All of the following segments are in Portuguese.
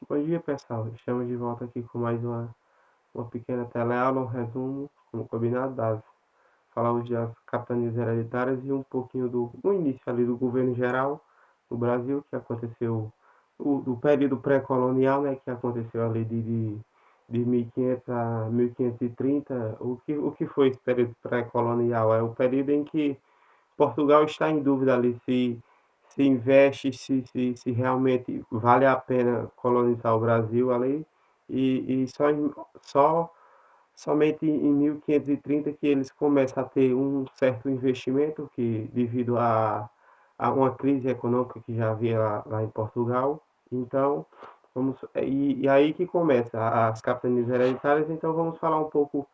Bom dia, pessoal. Estamos de volta aqui com mais uma pequena teleaula, um resumo, como combinado, falar hoje das capitanias hereditárias e um pouquinho do início ali do governo geral no Brasil, que aconteceu, do período pré-colonial, né, que aconteceu ali de 1500 a 1530. O que foi esse período pré-colonial? É o período em que Portugal está em dúvida ali se investe, se realmente vale a pena colonizar o Brasil ali, e só somente em 1530 que eles começam a ter um certo investimento, que devido a uma crise econômica que já havia lá em Portugal. Então, e aí que começa as capitanias hereditárias. Então vamos falar um pouco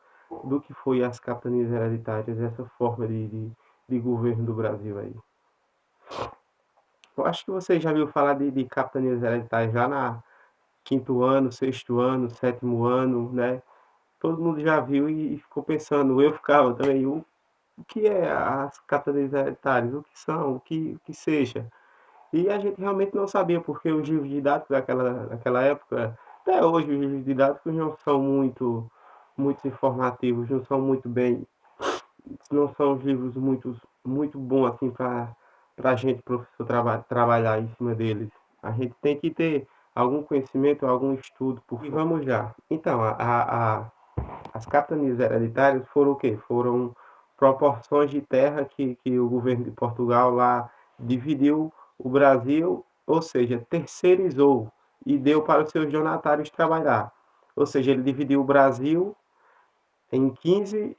do que foi as capitanias hereditárias, essa forma de governo do Brasil aí. Eu acho que você já viu falar de capitanias hereditárias já na quinto ano, sexto ano, sétimo ano, né? Todo mundo já viu e ficou pensando, eu ficava também, o que é as capitanias hereditárias, o que são, o que seja. E a gente realmente não sabia, porque os livros didáticos daquela época, até hoje os livros didáticos não são muito informativos, não são os livros muito bons assim para a gente, professor, trabalhar em cima deles. A gente tem que ter algum conhecimento, algum estudo. E vamos lá. Então, as capitanias hereditárias foram o quê? Foram proporções de terra que o governo de Portugal lá dividiu o Brasil, ou seja, terceirizou e deu para os seus donatários trabalhar. Ou seja, ele dividiu o Brasil em quinze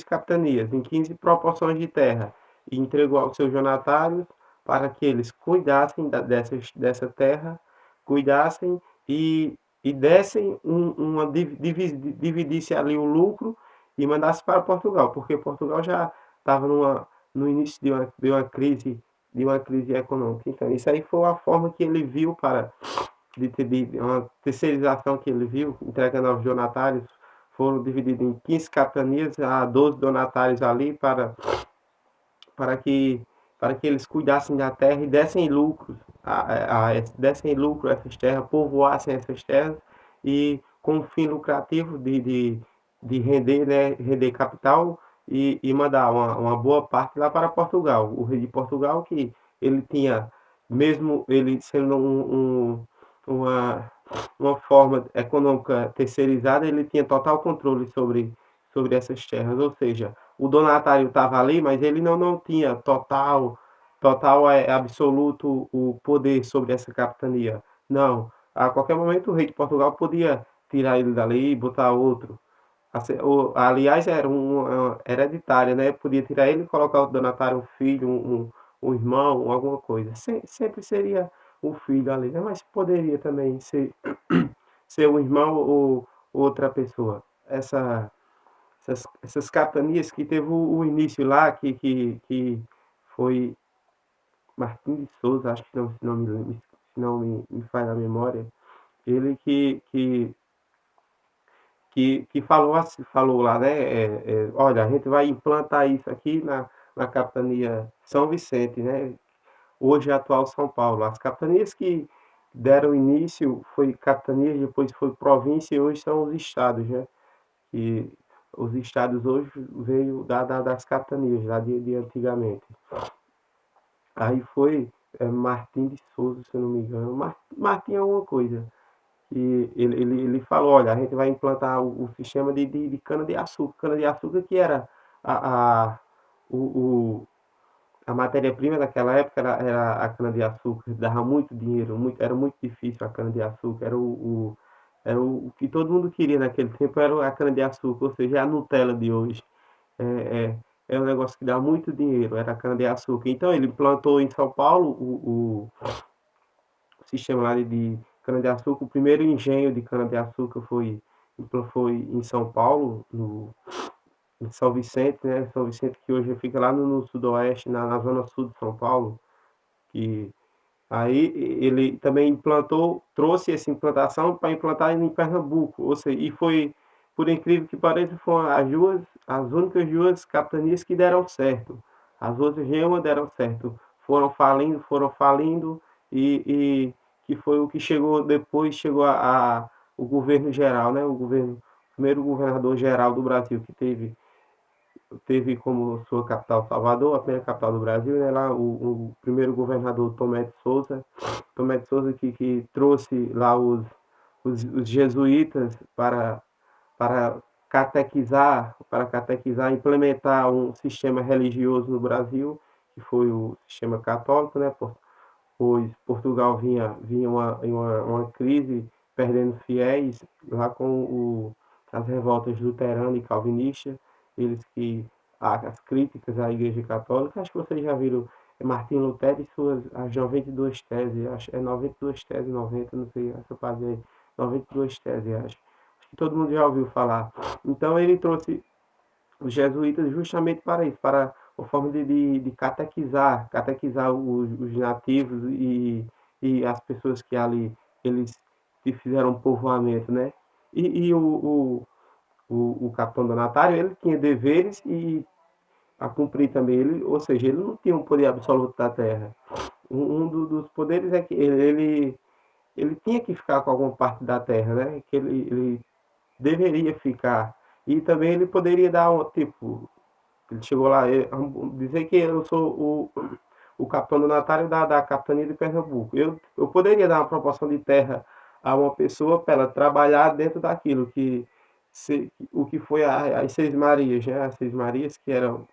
capitanias, em 15 proporções de terra, e entregou aos seus donatários para que eles cuidassem dessa terra, cuidassem e dessem dividisse ali o lucro e mandasse para Portugal, porque Portugal já estava no início de uma crise econômica. Então, isso aí foi a forma que ele viu de uma terceirização que ele viu, entregando aos donatários. Foram divididos em 15 capitanias, a 12 donatários ali para que, para que eles cuidassem da terra e dessem lucros, dessem lucro a essas terras, povoassem essas terras e com o fim lucrativo de render, né, render capital e mandar uma boa parte lá para Portugal. O rei de Portugal, que ele tinha, mesmo ele sendo uma, uma forma econômica terceirizada, ele tinha total controle sobre essas terras, ou seja, o donatário estava ali, mas ele não tinha total absoluto o poder sobre essa capitania. Não, a qualquer momento o rei de Portugal podia tirar ele dali e botar outro. Aliás, era hereditária, né? Podia tirar ele e colocar o donatário, um filho, um irmão, alguma coisa. Sempre seria o filho ali, né? Mas poderia também ser um irmão ou outra pessoa. Essas capitanias que teve o início lá, que foi Martim de Souza, acho que não, se não me falha a memória, ele que falou, assim, falou lá, né? Olha, a gente vai implantar isso aqui na capitania São Vicente, né? Hoje é atual São Paulo. As capitanias que deram início foi capitanias, depois foi província e hoje são os estados, né? E os estados hoje veio das capitanias, lá de antigamente. Aí foi Martim de Souza, se eu não me engano. Martim é alguma coisa. E ele falou, olha, a gente vai implantar o sistema de cana-de-açúcar. Cana-de-açúcar que era a, a, o, o- a matéria-prima daquela época era a cana-de-açúcar. Dava muito dinheiro, era muito difícil a cana-de-açúcar. Era o que todo mundo queria naquele tempo, era a cana-de-açúcar, ou seja, é a Nutella de hoje. É, é um negócio que dá muito dinheiro, era a cana-de-açúcar. Então ele plantou em São Paulo o sistema lá de cana-de-açúcar. O primeiro engenho de cana-de-açúcar foi em São Paulo, em São Vicente, né? São Vicente que hoje fica lá no sudoeste, na zona sul de São Paulo. Que aí ele também trouxe essa implantação para implantar em Pernambuco, ou seja, e foi, por incrível que pareça, foram as únicas duas capitanias que deram certo. As outras nenhuma deram certo. Foram falindo e que foi o que chegou depois, chegou o governo geral, né? Primeiro governador geral do Brasil que teve como sua capital Salvador, a primeira capital do Brasil, né? Lá o primeiro governador Tomé de Souza que trouxe lá os jesuítas para catequizar, implementar um sistema religioso no Brasil, que foi o sistema católico, né? Pois Portugal vinha uma crise, perdendo fiéis, lá com as revoltas luteranas e calvinistas, eles que as críticas à Igreja Católica, acho que vocês já viram Martim Lutero e as 92 teses, acho é 92 teses, 90, não sei essa página aí, 92 teses, acho que todo mundo já ouviu falar. Então ele trouxe os jesuítas justamente para isso, para uma forma de catequizar os nativos e as pessoas que ali eles que fizeram um povoamento, né? E o capitão donatário, ele tinha deveres e a cumprir também, ou seja, ele não tinha um poder absoluto da terra. Dos poderes é que ele tinha que ficar com alguma parte da terra, né? Que ele deveria ficar. E também ele poderia dar um, tipo, ele chegou lá, dizer que eu sou o capitão donatário da capitania de Pernambuco. Eu poderia dar uma proporção de terra a uma pessoa para ela trabalhar dentro daquilo o que foi as Seis Marias, né? As Seis Marias, que eram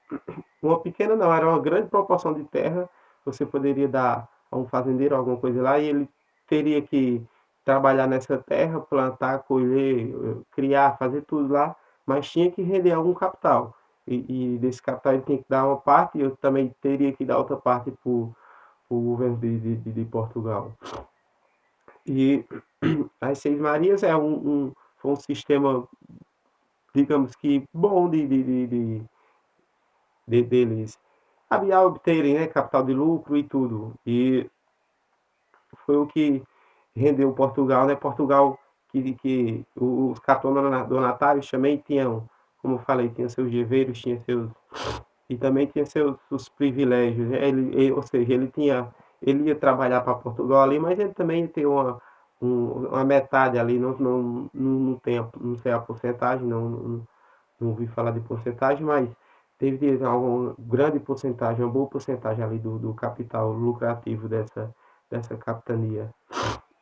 uma pequena, não, era uma grande proporção de terra, você poderia dar a um fazendeiro alguma coisa lá e ele teria que trabalhar nessa terra, plantar, colher, criar, fazer tudo lá, mas tinha que render algum capital. E desse capital ele tinha que dar uma parte e eu também teria que dar outra parte para o governo de Portugal. E as Seis Marias foi um sistema, digamos que, bom deles a obterem, né, capital de lucro e tudo. E foi o que rendeu Portugal, né? Portugal que os capitães donatários também tinham, como eu falei, tinham seus deveres, tinha seus e também tinha seus privilégios, né? Ou seja, ele ia trabalhar para Portugal ali, mas ele também tem uma metade ali, não não sei a porcentagem, não ouvi falar de porcentagem, mas teve uma grande porcentagem, uma boa porcentagem ali do capital lucrativo dessa capitania.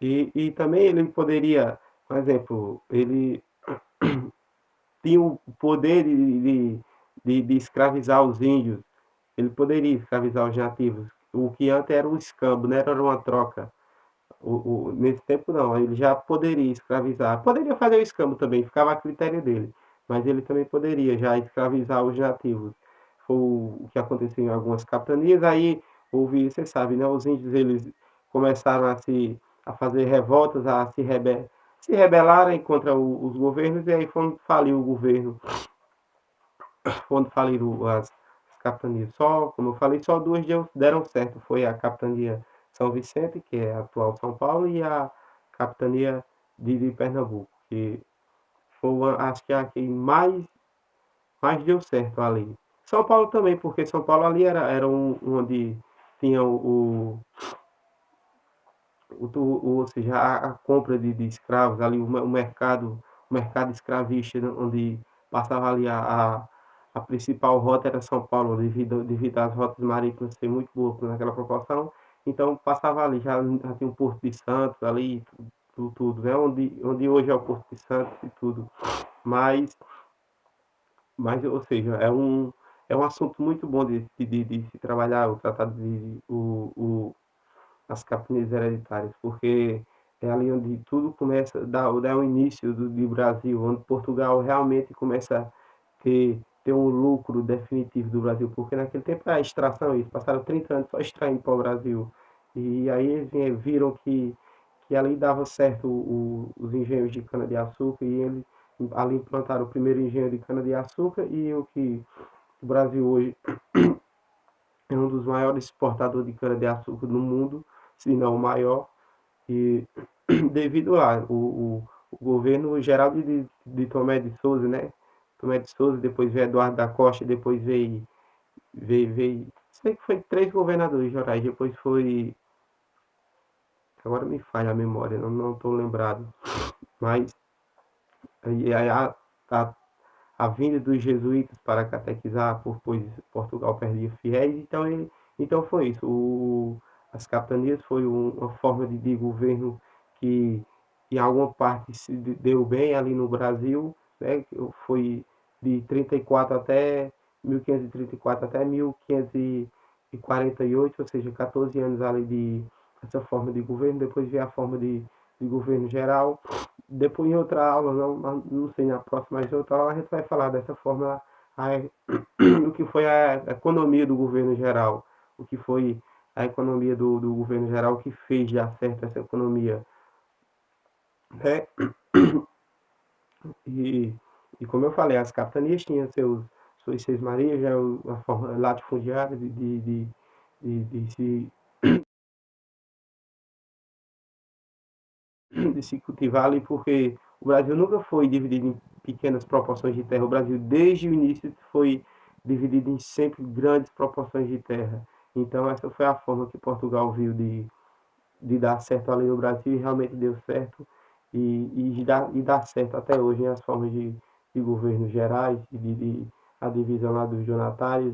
E também ele poderia, por exemplo, ele tinha o poder de escravizar os índios, ele poderia escravizar os nativos, o que antes era um escambo, né? Era uma troca. Nesse tempo não, ele já poderia escravizar. Poderia fazer o escambo também, ficava a critério dele. Mas ele também poderia já escravizar os nativos. Foi o que aconteceu em algumas capitanias. Aí houve, você sabe, né? Os índios eles começaram a fazer revoltas, se rebelarem contra os governos, e aí quando faliu o governo, quando faliram as capitanias. Só, como eu falei, só duas deram certo. Foi a capitania São Vicente, que é a atual São Paulo, e a capitania de Pernambuco, que foi, acho que a que mais deu certo ali. São Paulo também, porque São Paulo ali era onde tinha ou seja, a compra de escravos, ali o mercado escravista, né, onde passava ali a principal rota era São Paulo, devido às rotas marítimas ser muito boas naquela proporção, então passava ali, já tinha o Porto de Santos ali, tudo, né, onde hoje é o Porto de Santos e tudo, mas, ou seja, é um assunto muito bom de se trabalhar, o tratado as capitanias hereditárias, porque é ali onde tudo começa, dá o início do Brasil, onde Portugal realmente começa a ter um lucro definitivo do Brasil, porque naquele tempo era a extração, eles passaram 30 anos só extraindo para o Brasil, e aí eles viram que ali dava certo os engenhos de cana-de-açúcar, e eles ali implantaram o primeiro engenho de cana-de-açúcar, e o Brasil hoje é um dos maiores exportadores de cana-de-açúcar do mundo, se não o maior, e devido lá, o governo geral de Tomé de Souza, né? Tomé de Souza, depois veio Eduardo da Costa, depois veio sei que foi três governadores gerais, depois foi agora me falha a memória, não estou lembrado, mas aí a, a vinda dos jesuítas para catequizar, pois Portugal perdia fiéis, então foi isso. As capitanias foi uma forma de governo que em alguma parte se deu bem ali no Brasil, né? Foi de 34 até 1534 até 1548, ou seja, 14 anos ali de essa forma de governo. Depois veio a forma de governo geral. Depois em outra aula, não sei na próxima, mas em outra aula a gente vai falar dessa forma, a, o que foi a economia do governo geral, o que foi a economia do governo geral que fez dar certo essa economia, né? E, e como eu falei, as capitanias tinham suas seis marias, já a forma latifundiária de se de se cultivar ali, porque o Brasil nunca foi dividido em pequenas proporções de terra. O Brasil, desde o início, foi dividido em sempre grandes proporções de terra. Então, essa foi a forma que Portugal viu de dar certo ali no Brasil, e realmente deu certo. Dá certo até hoje, em as formas de governos gerais, a divisão lá dos donatários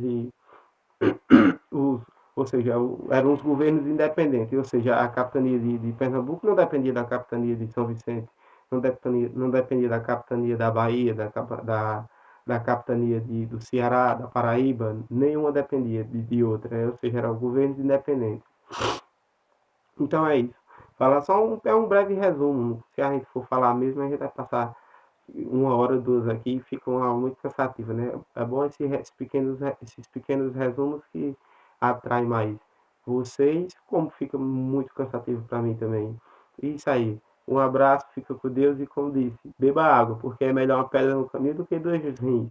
os, ou seja, eram os governos independentes, ou seja, a capitania de Pernambuco não dependia da capitania de São Vicente, não dependia da capitania da Bahia, da capitania do Ceará, da Paraíba, nenhuma dependia de outra, ou seja, eram governos independentes. Então é isso. Falar só é um breve resumo. Se a gente for falar mesmo, a gente vai passar uma hora, duas aqui, e fica uma aula muito cansativa, né? É bom esses pequenos resumos que atraem mais vocês, como fica muito cansativo para mim também. Isso aí. Um abraço, fica com Deus e como disse, beba água, porque é melhor uma pedra no caminho do que dois rins.